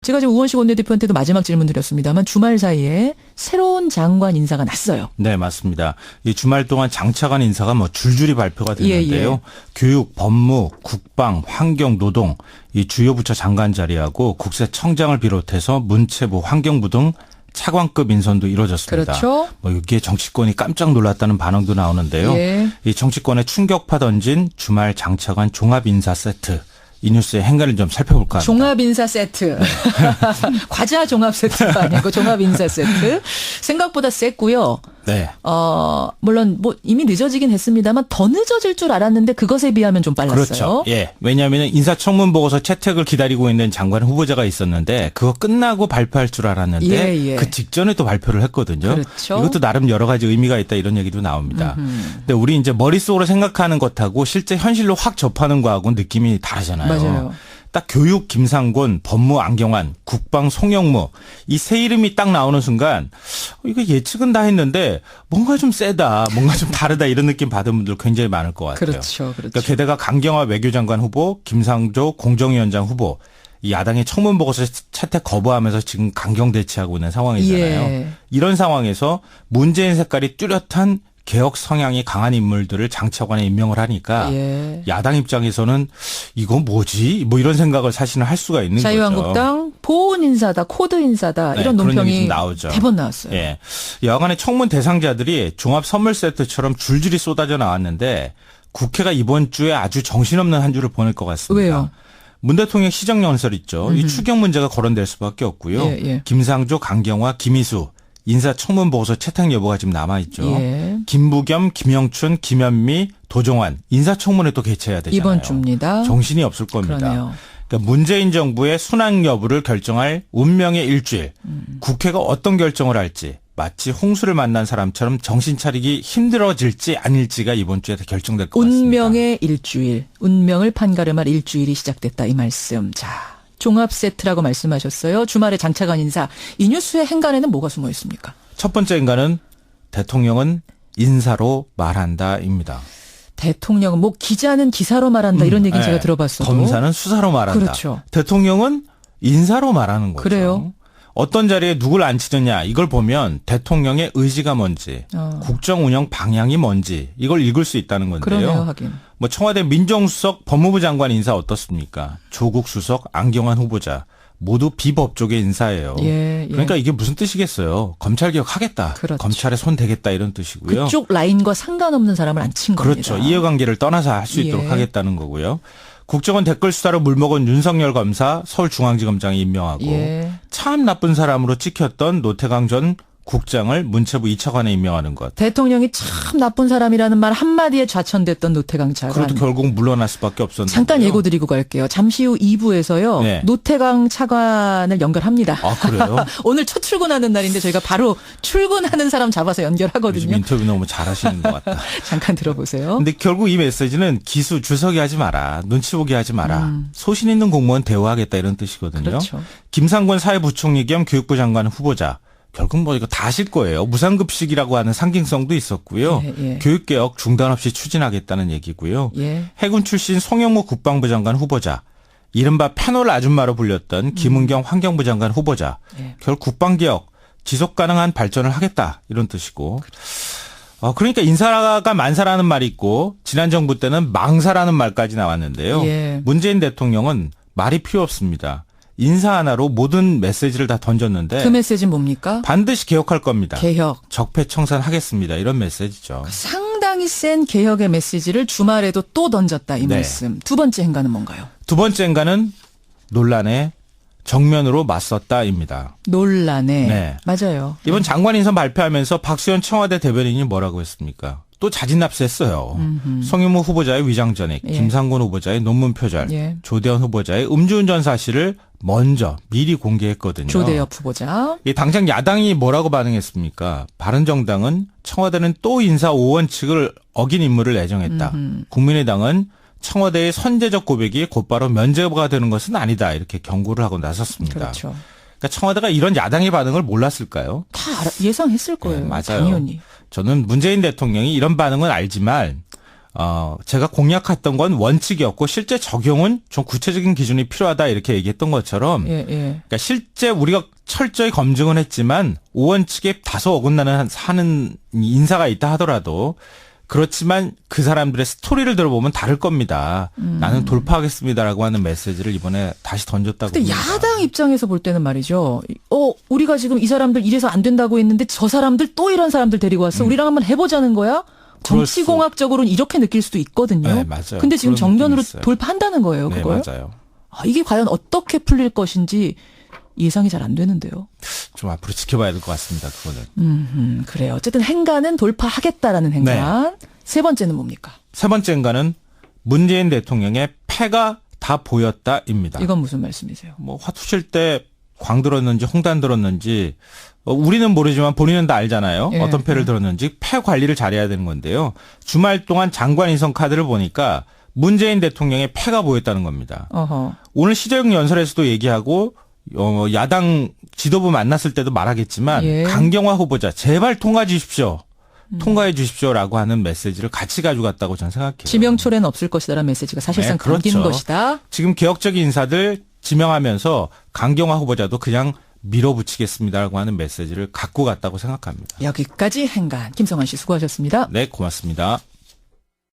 제가 지금 우원식 원내대표한테도 마지막 질문 드렸습니다만 주말 사이에 새로운 장관 인사가 났어요. 네, 맞습니다. 이 주말 동안 장차관 인사가 뭐 줄줄이 발표가 됐는데요. 예. 교육, 법무, 국방, 환경, 노동 이 주요 부처 장관 자리하고 국세청장을 비롯해서 문체부, 환경부 등 차관급 인선도 이루어졌습니다. 그렇죠. 뭐 여기에 정치권이 깜짝 놀랐다는 반응도 나오는데요. 예. 이 정치권에 충격파 던진 주말 장차관 종합 인사 세트. 이 뉴스의 행간을 좀 살펴볼까 합니다. 종합 인사 세트. 과자 종합 세트가 아니고 종합 인사 세트. 생각보다 셌고요. 네. 물론 뭐 이미 늦어지긴 했습니다만 더 늦어질 줄 알았는데 그것에 비하면 좀 빨랐어요. 그렇죠. 예. 왜냐하면 인사청문 보고서 채택을 기다리고 있는 장관 후보자가 있었는데 그거 끝나고 발표할 줄 알았는데 예. 그 직전에 또 발표를 했거든요. 그렇죠. 이것도 나름 여러 가지 의미가 있다 이런 얘기도 나옵니다. 근데 우리 이제 머릿속으로 생각하는 것하고 실제 현실로 확 접하는 거하고 느낌이 다르잖아요. 맞아요. 딱 교육 김상곤, 법무 안경환, 국방 송영무 이 세 이름이 딱 나오는 순간 이거 예측은 다 했는데 뭔가 좀 세다, 뭔가 좀 다르다 이런 느낌 받은 분들 굉장히 많을 것 같아요. 그렇죠. 그러니까 게다가 강경화 외교장관 후보, 김상조 공정위원장 후보 이 야당의 청문 보고서 채택 거부하면서 지금 강경 대치하고 있는 상황이잖아요. 예. 이런 상황에서 문재인 색깔이 뚜렷한 개혁 성향이 강한 인물들을 장차관에 임명을 하니까 예. 야당 입장에서는 이거 뭐지? 뭐 이런 생각을 사실은 할 수가 있는 거죠. 자유한국당 보훈 인사다, 코드 인사다 네, 이런 그런 얘기 논평이 좀 나오죠. 대번 나왔어요. 예. 여간의 청문 대상자들이 종합 선물 세트처럼 줄줄이 쏟아져 나왔는데 국회가 이번 주에 아주 정신없는 한 주를 보낼 것 같습니다. 왜요? 문 대통령 시정연설 있죠. 이 추경 문제가 거론될 수밖에 없고요. 예. 김상조, 강경화, 김희수 인사청문 보고서 채택 여부가 지금 남아있죠. 예. 김부겸, 김영춘, 김현미, 도종환 인사청문회 또 개최해야 되잖아요. 이번 주입니다. 정신이 없을 겁니다. 그러네요. 그러니까 문재인 정부의 순항 여부를 결정할 운명의 일주일. 국회가 어떤 결정을 할지 마치 홍수를 만난 사람처럼 정신 차리기 힘들어질지 아닐지가 이번 주에 다 결정될 것 같습니다. 운명의 일주일, 운명을 판가름할 일주일이 시작됐다 이 말씀. 자, 종합 세트라고 말씀하셨어요. 주말에 장차관 인사. 이 뉴스의 행간에는 뭐가 숨어 있습니까? 첫 번째 인간은 대통령은 인사로 말한다입니다. 대통령은 뭐 기자는 기사로 말한다 이런 얘기는 네. 제가 들어봤어도. 검사는 수사로 말한다. 그렇죠. 대통령은 인사로 말하는 거죠. 그래요. 어떤 자리에 누굴 앉히느냐 이걸 보면 대통령의 의지가 뭔지 국정 운영 방향이 뭔지 이걸 읽을 수 있다는 건데요. 그러네요, 하긴. 뭐 청와대 민정수석 법무부 장관 인사 어떻습니까? 조국 수석 안경환 후보자 모두 비법조계 인사예요. 예. 그러니까 이게 무슨 뜻이겠어요? 검찰개혁 하겠다. 그렇죠. 검찰에 손 대겠다 이런 뜻이고요. 그쪽 라인과 상관없는 사람을 앉힌 겁니다. 그렇죠. 이해관계를 떠나서 할 수 있도록 예. 하겠다는 거고요. 국정원 댓글 수사로 물먹은 윤석열 검사 서울중앙지검장이 임명하고 예. 참 나쁜 사람으로 찍혔던 노태강 전 국장을 문체부 2차관에 임명하는 것. 대통령이 참 나쁜 사람이라는 말 한마디에 좌천됐던 노태강 차관. 그래도 결국 물러날 수밖에 없었는데. 잠깐 예고 드리고 갈게요. 잠시 후 2부에서요. 네. 노태강 차관을 연결합니다. 아, 그래요? 오늘 첫 출근하는 날인데 저희가 바로 출근하는 사람 잡아서 요즘 연결하거든요. 인터뷰 너무 잘하시는 것 같다. 잠깐 들어보세요. 근데 결국 이 메시지는 기수 주석이 하지 마라. 눈치 보기 하지 마라. 소신 있는 공무원 대우하겠다 이런 뜻이거든요. 그렇죠. 김상곤 사회부총리 겸 교육부 장관 후보자. 결국 뭐 이거 다 하실 거예요. 무상급식이라고 하는 상징성도 있었고요. 예. 교육개혁 중단 없이 추진하겠다는 얘기고요. 예. 해군 출신 송영무 국방부 장관 후보자. 이른바 패널 아줌마로 불렸던 김은경 환경부 장관 후보자. 예. 결국 국방개혁 지속 가능한 발전을 하겠다 이런 뜻이고. 그러니까 인사가 만사라는 말이 있고 지난 정부 때는 망사라는 말까지 나왔는데요. 예. 문재인 대통령은 말이 필요 없습니다. 인사 하나로 모든 메시지를 다 던졌는데 그 메시지는 뭡니까? 반드시 개혁할 겁니다. 개혁. 적폐청산하겠습니다. 이런 메시지죠. 상당히 센 개혁의 메시지를 주말에도 또 던졌다 이 네. 말씀. 두 번째 행간은 뭔가요? 두 번째인가는 논란에 정면으로 맞섰다입니다. 논란에. 네. 맞아요. 이번 장관 인선 발표하면서 박수현 청와대 대변인이 뭐라고 했습니까? 또 자진납세했어요. 송영무 후보자의 위장 전액, 예. 김상곤 후보자의 논문 표절, 예. 조대현 후보자의 음주운전 사실을 먼저 미리 공개했거든요. 조대엽 후보자. 이 당장 야당이 뭐라고 반응했습니까? 바른정당은 청와대는 또 인사 5원칙을 어긴 인물을 내정했다. 국민의당은 청와대의 선제적 고백이 곧바로 면제가 되는 것은 아니다. 이렇게 경고를 하고 나섰습니다. 그렇죠. 그러니까 청와대가 이런 야당의 반응을 몰랐을까요? 예상했을 거예요. 네, 맞아요. 당연히. 저는 문재인 대통령이 이런 반응은 알지만 제가 공약했던 건 원칙이었고 실제 적용은 좀 구체적인 기준이 필요하다 이렇게 얘기했던 것처럼 예. 그러니까 실제 우리가 철저히 검증은 했지만 5원칙에 다소 어긋나는 하는 인사가 있다 하더라도 그렇지만 그 사람들의 스토리를 들어보면 다를 겁니다. 나는 돌파하겠습니다라고 하는 메시지를 이번에 다시 던졌다고 근데 봅니다. 야당 입장에서 볼 때는 말이죠. 우리가 지금 이 사람들 이래서 안 된다고 했는데 저 사람들 또 이런 사람들 데리고 왔어. 우리랑 한번 해보자는 거야? 정치공학적으로는 이렇게 느낄 수도 있거든요. 네, 맞아요. 근데 지금 그런 정면으로 느낌이 있어요. 돌파한다는 거예요. 네, 그걸. 맞아요. 이게 과연 어떻게 풀릴 것인지 예상이 잘 안 되는데요. 좀 앞으로 지켜봐야 될 것 같습니다. 그거는. 그래요. 어쨌든 행간은 돌파하겠다라는 행간. 세 번째는 뭡니까? 세 번째인가는 문재인 대통령의 패가 다 보였다입니다. 이건 무슨 말씀이세요? 뭐 화투칠 때 광 들었는지 홍단 들었는지 우리는 모르지만 본인은 다 알잖아요. 예. 어떤 패를 들었는지 패 관리를 잘해야 되는 건데요. 주말 동안 장관 인선 카드를 보니까 문재인 대통령의 패가 보였다는 겁니다. 어허. 오늘 시정 연설에서도 얘기하고 야당 지도부 만났을 때도 말하겠지만 예. 강경화 후보자 제발 통과해 주십시오. 통과해 주십시오라고 하는 메시지를 같이 가져갔다고 저는 생각해요. 지명초래는 없을 것이다라는 메시지가 사실상 네, 그렇죠. 담긴 것이다. 지금 개혁적인 인사들 지명하면서 강경화 후보자도 그냥 밀어붙이겠습니다라고 하는 메시지를 갖고 갔다고 생각합니다. 여기까지 행간. 김성환 씨 수고하셨습니다. 네, 고맙습니다.